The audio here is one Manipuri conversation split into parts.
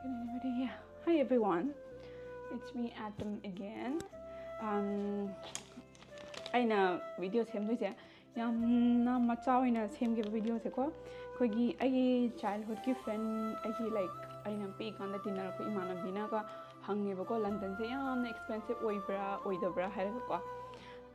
Can anybody hear? Hi everyone, it's me Atom again. 아이나 비디오 샘도이제 얌나 마차오이나 샘게 비디오세고 거기 아기 childhood ki friend 아기 like 아이나 피간다 디나라고 이마나비나가 항게버고 런던세 얌나 expensive 오이브라 오이더브라 하르고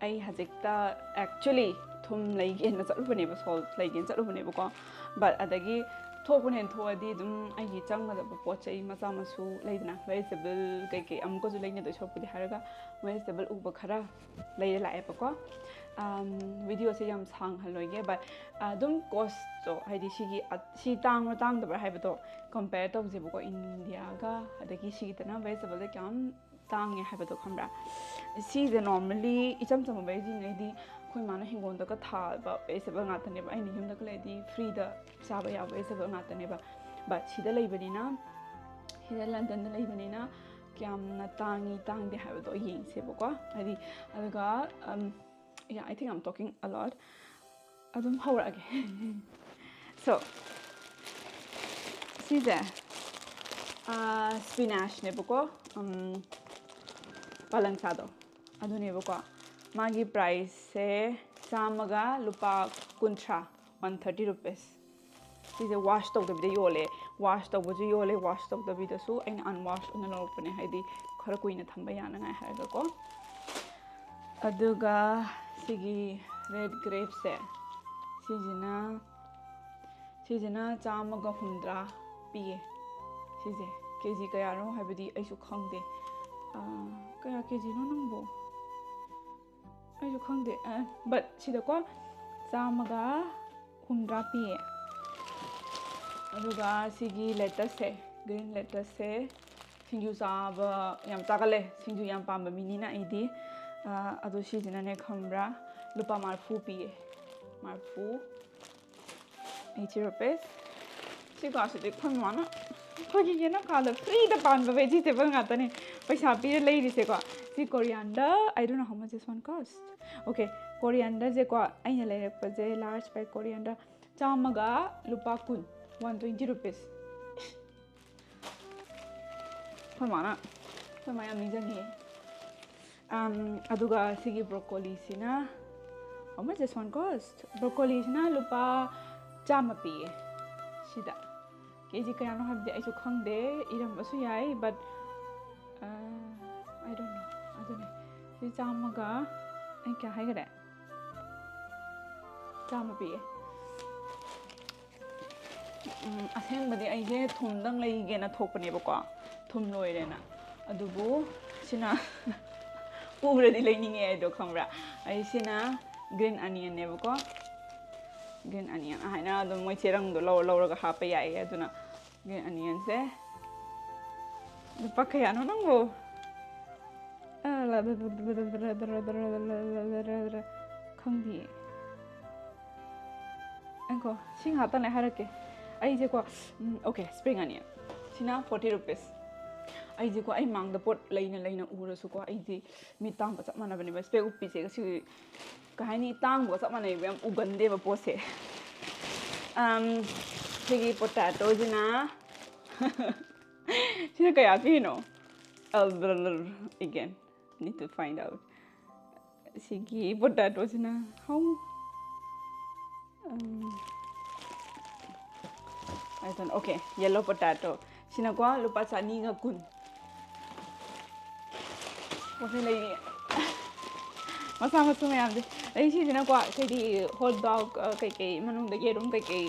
아이 하직다 actually 톰 레이겐나 쩔루버네버 솔 레이겐 쩔루버네버고 but 아다기 토분엔 토어디 좀 아기 장마다 포차이 마사마수 레이드나 vegetable 그게 아무것도 레이네도 쇼프디 하르가 vegetable 우버 카라 레이드 라에버고 비디오세 ям 상할로이게 but 좀 cost 하이디 시기 시 땅으로 땅더버 하이버도 compare tꯧ지보고 인디아가 아다기 시기드나 vegetable 꺄ꯝ 땅에 하이버도 컴라 시제 normally 이점점 베이징에디 कोई मानो हिंगोंदा का था ऐसे बंग आता ने बा आई नियम दक लेदी फ्री द साबा या ऐसे बंग आता ने बा सीधा ले बनी ना सीधा लंदन ले बनी ना क्या ना तांग दे है तो यिंग से बको अभी अबका yeah I think I'm talking a lot अदुम हाउर आगे so सीधा spinach ने बको पालंग सादो अदु ने बको मागी प्राइस से चामगा लुपा कुंट्रा 130 रुपीस इसे वाश तौदबीदा योले वाश तौबजु योले वाश तौदबीदासु अइना अनवाश उना लौरपने हाइदि खरा कुइना थंबा यानाङाय हाइगको अदुगा सिगी रेड ग्रेप से सिजना चामगा हुंद्रा पिए सिजे केजी कयानो हाइबदि आइसु खंगदे कया केजी नो नंबो आइसु खंगदे but सिदको चामगा हुंद्रा पिए अदुगा सिगी let's say green let's say सिंजु साबा याम चागले सिंजु याम पाम्बा मिनिना इदि अदु सिजिनाने खमब्रा लुपा मारफू पिए मारफू 80 रुपीस सिगा सिदि खमवाना खोगी गेना कादा फ्री द पाम्बा वेजिटेबल गातने पैसा पिरे लेरिसेको सी coriander I don't know how much this one cost okay coriander je ko aina lerak pa je large pack coriander chamaga lupa kun 120 rupees phamana samaya mijangi aduga sigi broccoli sina how much this one cost broccoli sina lupa chama pi sida kg kaya no habde ai su khangde iram basu yai but I don't know adune si chamaga ai kya haigare chama pi asengbadi ai je thumdang leige na thokpane bako thum loire na adubu sina uradi leininge ai do khamra ai sina green onion ne bako green onion haina adu moi cherang do law ga hapa yai aduna green onion se pakaya no nango khangdi anko sing hata na harake ai je ko okay spring onion sina 40 rupees ai je ko ai mang da pot leina ura su ko ai di mi tang ba chapmana bani ba spec upi se si ka hani tang bo chapmana yam ugande ba po se sigi potato jina sina kaya pino again need to find out sigi potato sina how I don't okay yellow potato sina ko lupa chani ga kun wase lai masa mayam de ai si sina ko sei hot dog kai manung de gerum kai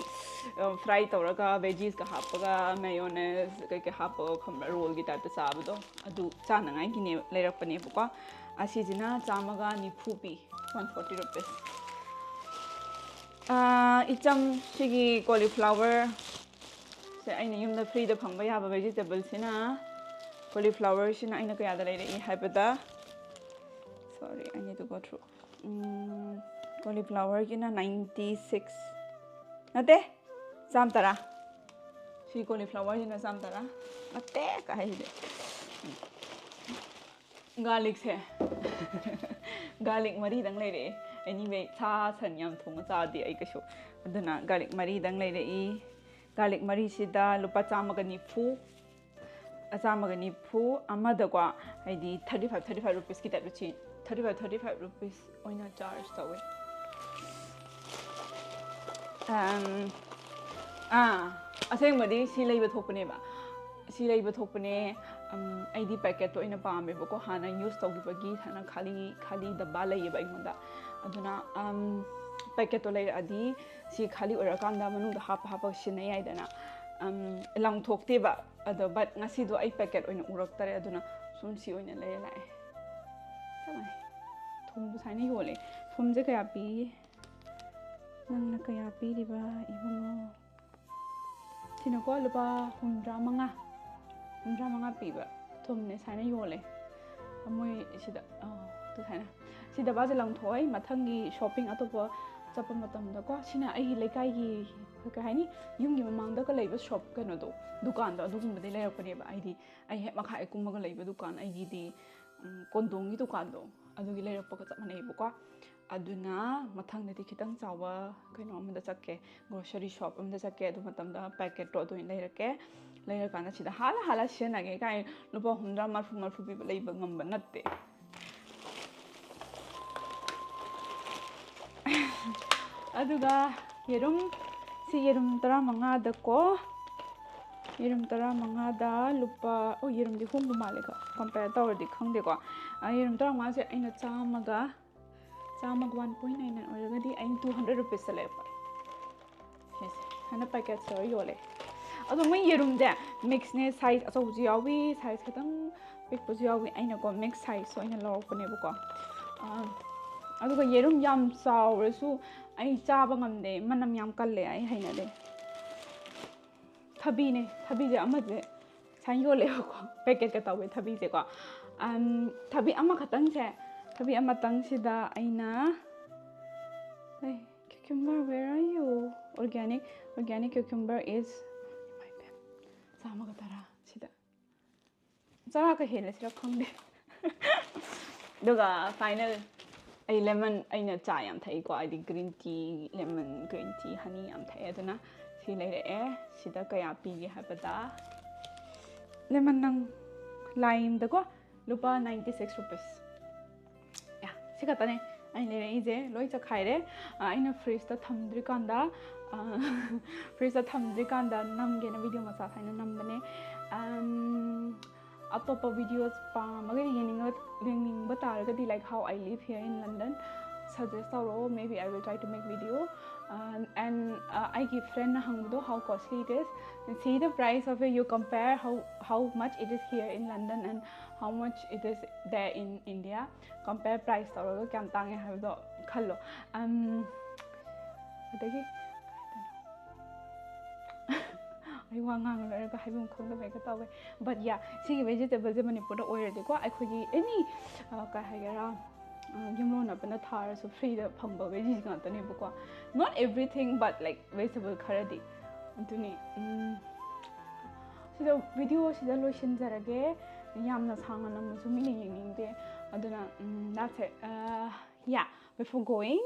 fry tawraga veggies ka hapaga mayonnaise kai hapo khamra roll gi ta sabado adu chanangai gine leirakpane buko asijina chamaga ni phupi 140 rupees icham sigi cauliflower se aina yumda free da phangba yaba vegetable sina cauliflower sina aina kaya da leire haibada sorry I need to go through cauliflower kina 96 nate samtara si cauliflower jina samtara nate ka haide garlic se garlic mari dang leire anyway cha san yam thonga cha di ai kaso aduna garlic mari dang leire garlic mari sida lupa chamaga nifu ꯑꯆꯥꯝꯃꯒ ꯅꯤꯐꯨ ꯑꯃꯗꯀꯣ ꯍꯥꯏꯗꯤ 35 ꯔꯨꯄꯤꯁꯀꯤ ꯇꯥꯏꯞꯇ ꯆꯦꯟ 35 ꯔꯨꯄꯤꯁ ꯑꯣꯏꯅ ꯆꯥꯔꯖ ꯇꯧꯋꯦ ꯑꯁꯦꯡꯕꯗꯤ ꯁꯤ ꯂꯩꯕ ꯊꯣꯛꯄꯅꯦꯕ ꯁꯤ ꯂꯩꯕ ꯊꯣꯛꯄꯅꯦ ꯑꯩꯗꯤ ꯄꯦꯀꯦꯠꯇꯣ ꯑꯣꯏꯅ ꯄꯥꯝꯃꯦꯕꯀꯣ ꯍꯥꯟꯅ ꯌꯨꯁ ꯇꯧꯈꯤꯕꯒꯤ ꯍꯥꯟꯅ ꯈꯥꯂꯤ ꯗब्ꯕꯥ ꯂꯩꯌꯦꯕ ꯑꯩꯉꯣꯟꯗ ꯑꯗꯨꯅ ꯄꯦꯀꯦꯠꯇꯣ ꯂꯩꯔꯛꯑꯗꯤ ꯁꯤ ꯈꯥꯂꯤ ꯑꯣꯏꯔꯀꯥꯟꯗ ꯃꯅꯨꯡꯗ ꯍꯥꯞꯄꯒ ꯁꯤꯟꯅ ꯌꯥꯏꯗꯅ ꯂꯪꯊꯣꯛꯇꯦꯕ ꯑꯗꯣ ꯕꯠ ꯉꯁꯤꯗꯣ ꯑꯩ ꯄꯦꯀꯦꯠ ꯑꯣꯏꯅ ꯎꯔꯛꯇꯔꯦ ꯑꯗꯨꯅ ꯁꯨꯝ ꯁꯤ ꯑꯣꯏꯅ ꯂꯩꯔ ꯂꯥꯛꯑꯦ ꯆꯞ ꯃꯥꯟꯅꯩ ꯊꯨꯝꯕꯨ ꯁꯨꯃꯥꯏꯅ ꯌꯣꯜꯂꯦ ꯊꯨꯝꯁꯦ ꯀꯌꯥ ꯄꯤ ꯅꯪꯅ ꯀꯌꯥ ꯄꯤꯔꯤꯕ ꯏꯕꯨꯡꯉꯣ ꯁꯤꯅꯀꯣ ꯂꯨꯄꯥ 65 ꯄꯤꯕ ꯊꯨꯝꯅꯦ ꯁꯨꯃꯥꯏꯅ ꯌꯣꯜꯂꯦ ꯃꯣꯏ ꯁꯤꯗ ꯁꯨꯃꯥꯏꯅ ꯁꯤ ꯗꯕꯥꯁꯦ ꯂꯪꯊꯣꯛꯑꯣꯏ ꯃꯊꯪꯒꯤ ꯁꯣꯞꯄꯤꯡ ꯑꯇꯣꯞꯄ ꯆꯠꯄ ꯃꯇꯝꯗꯀꯣ ꯁꯤꯅ ꯑꯩꯒꯤ ꯂꯩꯀꯥꯏꯒꯤ ꯀꯩ ꯍꯥꯏꯅꯤ ꯌꯨꯝꯒꯤ ꯃꯃꯥꯡꯗꯒ ꯂꯩꯕ ꯁꯣꯞ ꯀꯩꯅꯣꯗꯣ ꯗꯨꯀꯥꯟꯗꯣ ꯑꯗꯨꯒꯨꯝꯕꯗꯩ ꯂꯩꯔꯛꯄꯅꯦꯕ ꯑꯩꯗꯤ ꯑꯩ ꯍꯦꯛ ꯃꯈꯥ ꯍꯦꯛ ꯀꯨꯝꯃꯒ ꯂꯩꯕ ꯗꯨꯀꯥꯟ ꯑꯩꯒꯤꯗꯤ ꯀꯣꯟꯗꯣꯡꯒꯤ ꯗꯨꯀꯥꯟꯗꯣ ꯑꯗꯨꯒꯤ ꯂꯩꯔꯛꯄꯒ ꯆꯞ ꯃꯥꯟꯅꯩꯕꯀꯣ ꯑꯗꯨꯅ ꯃꯊꯪꯗꯗꯤ ꯈꯤꯇꯪ ꯆꯥꯎꯕ ꯀꯩꯅꯣ ꯑꯃꯗ ꯆꯠꯀꯦ ꯒ꯭ꯔꯣꯁꯔꯤ ꯁꯣꯞ ꯑꯃꯗ ꯆꯠꯀꯦ ꯑꯗꯨ ꯃꯇꯝꯗ ꯄꯦꯀꯦꯠꯇꯣ ꯑꯗꯨ ꯑꯣꯏꯅ ꯂꯩꯔꯛꯀꯦ ꯂꯩꯔꯀꯥꯟꯗ ꯁꯤꯗ ꯍꯥꯜꯂ ꯁꯤꯖꯤꯟꯅꯒꯦ ꯀꯥꯏ ꯂꯨꯄꯥ 50 ꯄꯤꯕ ꯂꯩꯕ ꯉꯝꯕ ꯅꯠꯇꯦ ꯑꯗꯨꯒ ꯌꯦꯔꯨꯝ ꯁꯤ ꯌꯦꯔꯨꯝ 15ꯗꯀꯣ ꯌꯦꯔꯨꯝ 15ꯗ ꯂꯨꯄꯥ ꯌꯦꯔꯨꯝꯗꯤ ꯍꯣꯡꯕ ꯃꯥꯜꯂꯦꯀꯣ ꯀꯝꯄꯦꯌꯔ ꯇꯧꯔꯗꯤ ꯈꯪꯗꯦꯀꯣ ꯌꯦꯔꯨꯝ 15ꯁꯦ ꯑꯩꯅ ꯆꯥꯝꯃꯒ 1.99 ꯑꯣꯏꯔꯒꯗꯤ ꯑꯩꯅ 200 ꯔꯨꯄꯤꯁꯇ ꯂꯩꯔꯛꯄ ꯁꯤꯁꯦ ꯍꯥꯏꯅ ꯄꯦꯀꯦꯠ ꯇꯧꯔ ꯌꯣꯜꯂꯦ ꯑꯗꯣ ꯃꯣꯏ ꯌꯦꯔꯨꯝꯁꯦ ꯃꯤꯛꯁꯅꯦ ꯁꯥꯏꯖ ꯑꯆꯧꯕꯁꯨ ꯌꯥꯎꯋꯤ ꯁꯥꯏꯖ ꯈꯤꯇꯪ ꯄꯤꯛꯄꯁꯨ ꯌꯥꯎꯋꯤ ꯑꯩꯅꯀꯣ ꯃꯤꯛꯁ ꯁꯥꯏꯖ ꯑꯣꯏꯅ ꯂꯧꯔꯛꯄꯅꯦꯕꯀꯣ ꯑꯗꯨꯒ ꯌꯦꯔꯨꯝ ꯌꯥꯝ ꯆꯥꯎꯔꯁꯨ ꯑꯩ ꯆꯥꯕ ꯉꯝꯗꯦ ꯃꯅꯝ ꯌꯥꯝ ꯀꯜꯂꯦ ꯑꯩ ꯍꯩꯅꯗꯦ ꯊꯕꯤꯅꯦ ꯊꯕꯤꯁꯦ ꯑꯃꯁꯦ ꯁꯨꯃꯥꯏꯅ ꯌꯣꯜꯂꯦꯕꯀꯣ ꯄꯦꯀꯦꯠꯀ ꯇꯧꯋꯦ ꯊꯕꯤꯁꯦꯀꯣ ꯊꯕꯤ ꯑꯃꯈꯛꯇꯪꯁꯦ ꯊꯕꯤ ꯑꯃꯇꯪꯁꯤꯗ ꯑꯩꯅ cucumber where are you organic cucumber is 110 ꯁꯤꯗ ꯆꯔꯥꯒ ꯍꯦꯜꯂꯁꯤꯔ ꯈꯪꯗꯦ ꯑꯗꯨꯒ ꯐꯥꯏꯅꯦꯜ ꯑꯩ ꯂꯦꯃꯟ ꯑꯩꯅ ꯆꯥ ꯌꯥꯝ ꯊꯛꯏꯀꯣ ꯍꯥꯏꯗꯤ green tea lemon green tea ꯍꯅꯤ ꯌꯥꯝ ꯊꯛꯑꯦ ꯑꯗꯨꯅ ꯁꯤ ꯂꯩꯔꯛꯑꯦ ꯁꯤꯗ ꯀꯌా ꯄꯤꯒꯦ ꯍꯥꯏꯕꯗ ꯂꯦꯃꯟ ꯅꯪ ꯂꯥꯏꯝꯗꯀꯣ ꯂꯨꯄꯥ 96 ꯔꯨꯄꯤꯁ ꯁꯤ ꯈꯛꯇꯅꯦ ꯑꯩꯅ ꯂꯩꯔꯛꯏꯁꯦ ꯂꯣꯏ ꯆꯈꯥꯏꯔꯦ ꯑꯩꯅ ꯐ꯭ꯔꯤꯖꯇ ꯊꯝꯗ꯭ꯔꯤꯀꯥꯟꯗ ꯅꯝꯒꯦꯅ ꯚꯤꯗꯤꯑꯣ ꯃꯆꯥ ꯁꯥꯏꯅ ꯅꯝꯕꯅꯦ ꯑꯇꯣꯞꯄ ꯚꯤꯗꯤꯑꯣꯁ ꯄꯥꯝꯃꯒ ꯌꯦꯡꯅꯤꯡꯕ ꯇꯥꯔꯒꯗꯤ like how I live here in London suggest ꯇꯧꯔꯛꯑꯣ maybe I will try to make video and ꯑꯩꯒꯤ ꯐ꯭ꯔꯦꯟꯅ ꯍꯪꯕꯗꯣ how costly it is and see the price of it you compare how much it is here in London and how much it is there in India compare price ꯇꯧꯔꯒ ꯀꯌꯥꯝ ꯇꯥꯡꯉꯦ ꯍꯥꯏꯕꯗꯣ ꯈꯜꯂꯣ ꯑꯗꯒꯤ ꯑꯩ ꯋꯥ ꯉꯥꯡ ꯂꯣꯏꯔꯒ ꯍꯥꯏꯐꯝ ꯈꯪꯗꯕ ꯍꯦꯛꯇ ꯇꯧꯋꯦ ꯕꯠ ꯌꯥ ꯁꯤꯒꯤ ꯚꯦꯖꯤꯇꯦꯕꯜꯁꯦ ꯃꯅꯤꯄꯨꯔꯗ ꯑꯣꯏꯔꯗꯤꯀꯣ ꯑꯩꯈꯣꯏꯒꯤ ꯑꯦꯅꯤ ꯀꯩ ꯍꯥꯏꯒꯦꯔꯥ ꯌꯨꯝꯂꯣꯟꯅꯕꯅ ꯊꯥꯔꯁꯨ ꯐ꯭ꯔꯤꯗ ꯐꯪꯕ ꯚꯦꯖꯤꯁ ꯉꯥꯛꯇꯅꯦꯕꯀꯣ not everything but like vegetable ꯈꯔꯗꯤ ꯑꯗꯨꯅꯤ ꯁꯤꯗ ꯚꯤꯗꯤꯑꯣꯁꯤꯗ ꯂꯣꯏꯁꯤꯟꯖꯔꯒꯦ ꯌꯥꯝꯅ ꯁꯥꯡꯅ ꯅꯝꯃꯁꯨ ꯃꯤꯅ ꯌꯦꯡꯅꯤꯡꯗꯦ ꯑꯗꯨꯅ that's it yeah before going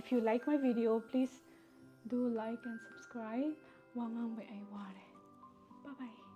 if you like my video please do like and subscribe ꯋꯥ ꯉꯥꯡꯕꯩ ꯑꯩ ꯋꯥꯔꯦ bye bye